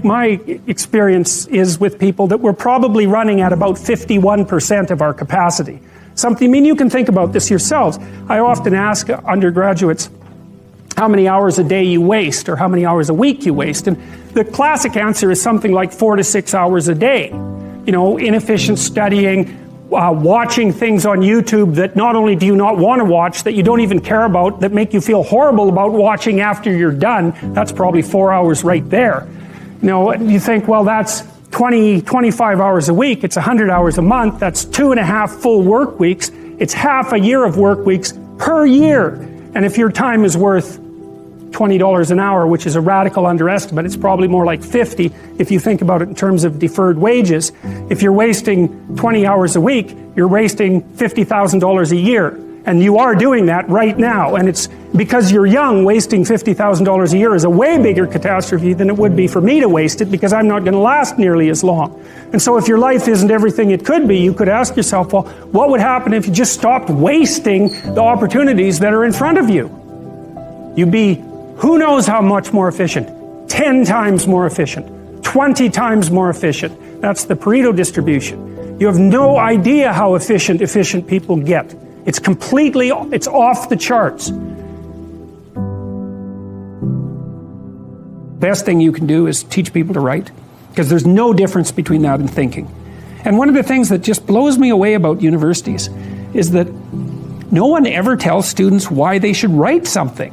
my experience is with people that we're probably running at about 51% of our capacity. Something, I mean, you can think about this yourselves. I often ask undergraduates how many hours a day you waste or how many hours a week you waste. And the classic answer is something like 4 to 6 hours a day. You know, inefficient studying, watching things on YouTube that not only do you not want to watch, that you don't even care about, that make you feel horrible about watching after you're done. That's probably 4 hours right there. You know, you think, well, that's 20, 25 hours a week. It's 100 hours a month. That's 2.5 full work weeks. It's half a year of work weeks per year. And if your time is worth $20 an hour, which is a radical underestimate, it's probably more like 50 if you think about it in terms of deferred wages. If you're wasting 20 hours a week, you're wasting $50,000 a year. And you are doing that right now. And it's because you're young, wasting $50,000 a year is a way bigger catastrophe than it would be for me to waste it, because I'm not going to last nearly as long. And so if your life isn't everything it could be, you could ask yourself, well, what would happen if you just stopped wasting the opportunities that are in front of you? You'd be who knows how much more efficient? 10 times more efficient, 20 times more efficient. That's the Pareto distribution. You have no idea how efficient people get. It's off the charts. Best thing you can do is teach people to write, because there's no difference between that and thinking. And one of the things that just blows me away about universities is that no one ever tells students why they should write something.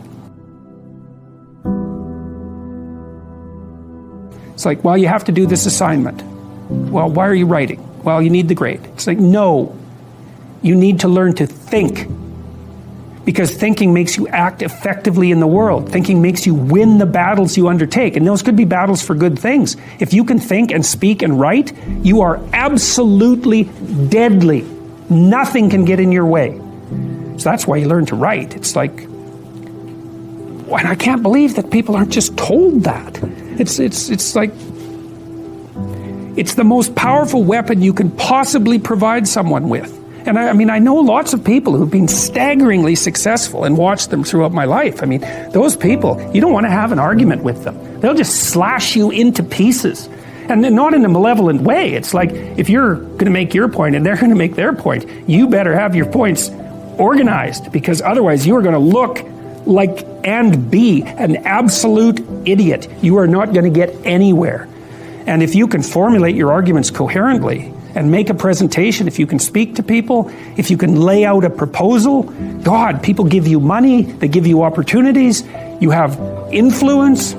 It's like, well, you have to do this assignment. Well, why are you writing? Well, you need the grade. It's like, no. You need to learn to think. Because thinking makes you act effectively in the world. Thinking makes you win the battles you undertake. And those could be battles for good things. If you can think and speak and write, you are absolutely deadly. Nothing can get in your way. So that's why you learn to write. It's like, and I can't believe that people aren't just told that. It's like, it's the most powerful weapon you can possibly provide someone with. And I mean, I know lots of people who've been staggeringly successful and watched them throughout my life. I mean, those people, you don't want to have an argument with them. They'll just slash you into pieces. And not in a malevolent way. It's like, if you're going to make your point and they're going to make their point, you better have your points organized, because otherwise you are going to look like and be an absolute idiot. You are not going to get anywhere. And if you can formulate your arguments coherently and make a presentation, if you can speak to people, if you can lay out a proposal, God, people give you money, they give you opportunities, you have influence.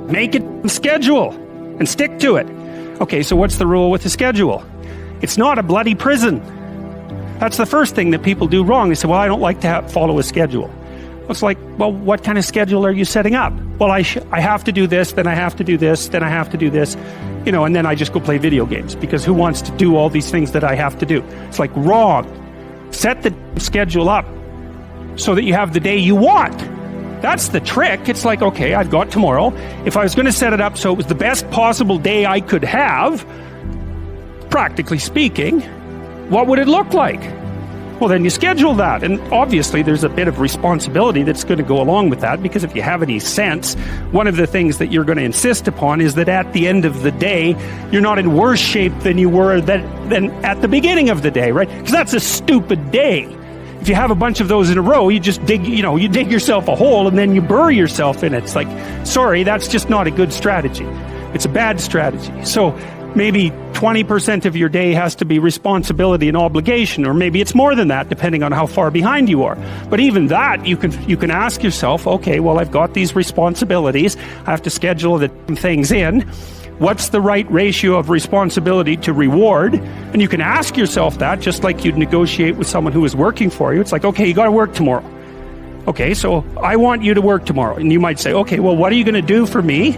Make it a schedule and stick to it. Okay, so what's the rule with the schedule? It's not a bloody prison. That's the first thing that people do wrong. They say, well, I don't like to follow a schedule. It's like, well, what kind of schedule are you setting up? Well, I have to do this, then I have to do this, then I have to do this, you know, and then I just go play video games, because who wants to do all these things that I have to do? It's like, wrong. Set the schedule up so that you have the day you want. That's the trick. It's like, okay, I've got tomorrow. If I was going to set it up so it was the best possible day I could have, practically speaking, what would it look like? Well, then you schedule that. And obviously there's a bit of responsibility that's going to go along with that, because if you have any sense, one of the things that you're going to insist upon is that at the end of the day, you're not in worse shape than you were than at the beginning of the day, right? Because that's a stupid day. If you have a bunch of those in a row, you just dig yourself a hole and then you bury yourself in it. It's like, sorry, that's just not a good strategy. It's a bad strategy. So maybe 20% of your day has to be responsibility and obligation, or maybe it's more than that, depending on how far behind you are. But even that, you can ask yourself, okay, well, I've got these responsibilities. I have to schedule the things in. What's the right ratio of responsibility to reward? And you can ask yourself that, just like you'd negotiate with someone who is working for you. It's like, okay, you got to work tomorrow. Okay, so I want you to work tomorrow. And you might say, okay, well, what are you going to do for me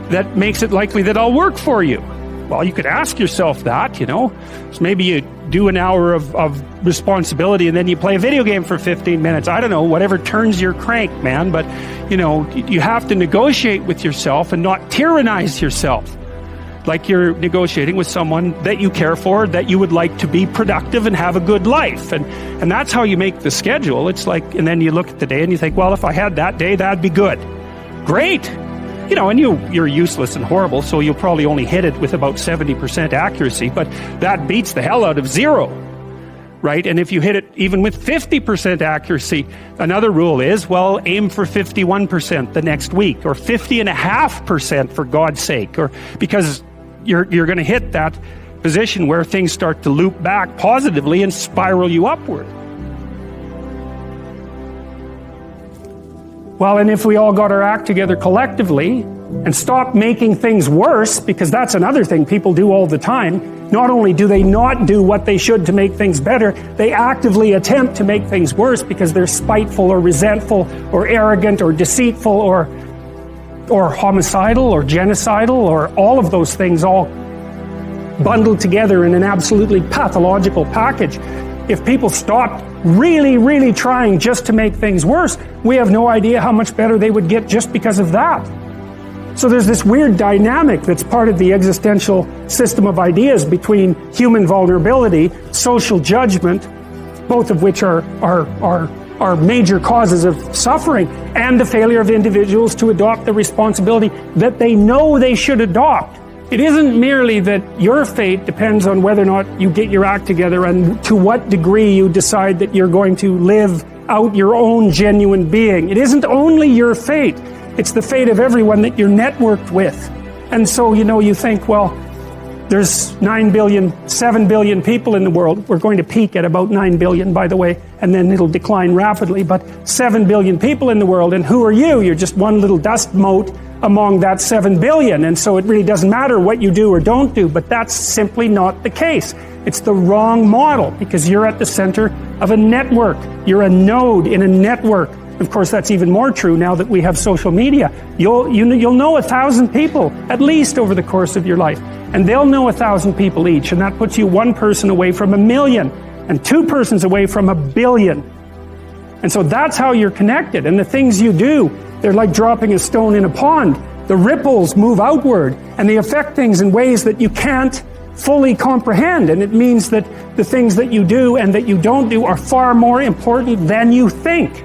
that makes it likely that I'll work for you? Well, you could ask yourself that, you know. So maybe you do an hour of responsibility and then you play a video game for 15 minutes. I don't know, whatever turns your crank, man. But, you know, you have to negotiate with yourself and not tyrannize yourself. Like you're negotiating with someone that you care for, that you would like to be productive and have a good life. And that's how you make the schedule. It's like, and then you look at the day and you think, well, if I had that day, that'd be good. Great. and you're useless and horrible, so you'll probably only hit it with about 70% accuracy, but that beats the hell out of 0. Right? And if you hit it even with 50% accuracy, another rule is, well, aim for 51% the next week, or 50.5% for God's sake, or because you're going to hit that position where things start to loop back positively and spiral you upward. Well, and if we all got our act together collectively and stopped making things worse, because that's another thing people do all the time. Not only do they not do what they should to make things better, they actively attempt to make things worse because they're spiteful or resentful or arrogant or deceitful or homicidal or genocidal, or all of those things all bundled together in an absolutely pathological package. If people stopped really, really trying just to make things worse, we have no idea how much better they would get just because of that. So there's this weird dynamic that's part of the existential system of ideas between human vulnerability, social judgment, both of which are major causes of suffering, and the failure of individuals to adopt the responsibility that they know they should adopt. It isn't merely that your fate depends on whether or not you get your act together and to what degree you decide that you're going to live out your own genuine being. It isn't only your fate. It's the fate of everyone that you're networked with. And so, you think, well, there's 7 billion people in the world. We're going to peak at about 9 billion, by the way, and then it'll decline rapidly. But 7 billion people in the world, and who are you? You're just one little dust mote among that 7 billion. And so it really doesn't matter what you do or don't do, but that's simply not the case. It's the wrong model, because you're at the center of a network. You're a node in a network. Of course, that's even more true now that we have social media. You'll know 1,000 people, at least, over the course of your life. And they'll know 1,000 people each, and that puts you one person away from 1 million, and 2 persons away from 1 billion. And so that's how you're connected. And the things you do, they're like dropping a stone in a pond. The ripples move outward, and they affect things in ways that you can't fully comprehend. And it means that the things that you do and that you don't do are far more important than you think.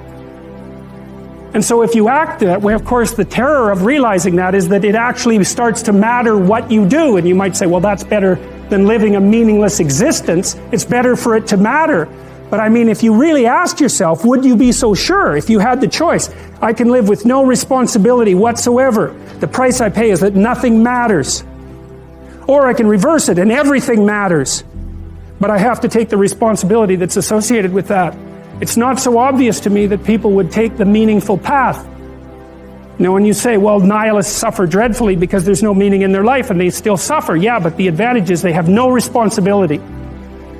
And so if you act that way, of course, the terror of realizing that is that it actually starts to matter what you do. And you might say, well, that's better than living a meaningless existence. It's better for it to matter. But I mean, if you really asked yourself, would you be so sure if you had the choice? I can live with no responsibility whatsoever. The price I pay is that nothing matters. Or I can reverse it and everything matters. But I have to take the responsibility that's associated with that. It's not so obvious to me that people would take the meaningful path. Now, when you say, well, nihilists suffer dreadfully because there's no meaning in their life and they still suffer, yeah, but the advantage is they have no responsibility.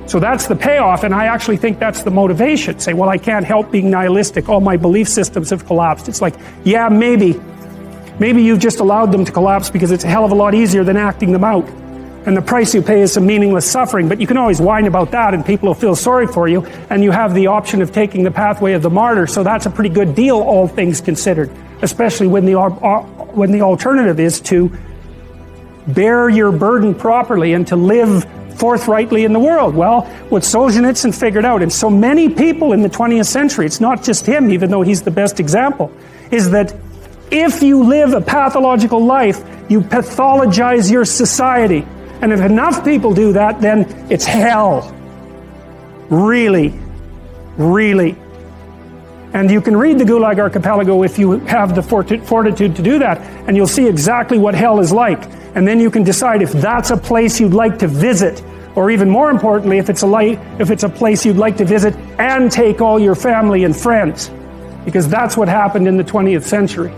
So that's the payoff, and I actually think that's the motivation. Say, well, I can't help being nihilistic. All my belief systems have collapsed. It's like, yeah, maybe you've just allowed them to collapse because it's a hell of a lot easier than acting them out. And the price you pay is some meaningless suffering, but you can always whine about that and people will feel sorry for you, and you have the option of taking the pathway of the martyr, so that's a pretty good deal, all things considered, especially when the alternative is to bear your burden properly and to live forthrightly in the world. Well, what Solzhenitsyn figured out, and so many people in the 20th century, it's not just him, even though he's the best example, is that if you live a pathological life, you pathologize your society. And if enough people do that, then it's hell. Really. Really. And you can read the Gulag Archipelago if you have the fortitude to do that, and you'll see exactly what hell is like. And then you can decide if that's a place you'd like to visit, or even more importantly, if it's a place you'd like to visit and take all your family and friends. Because that's what happened in the 20th century.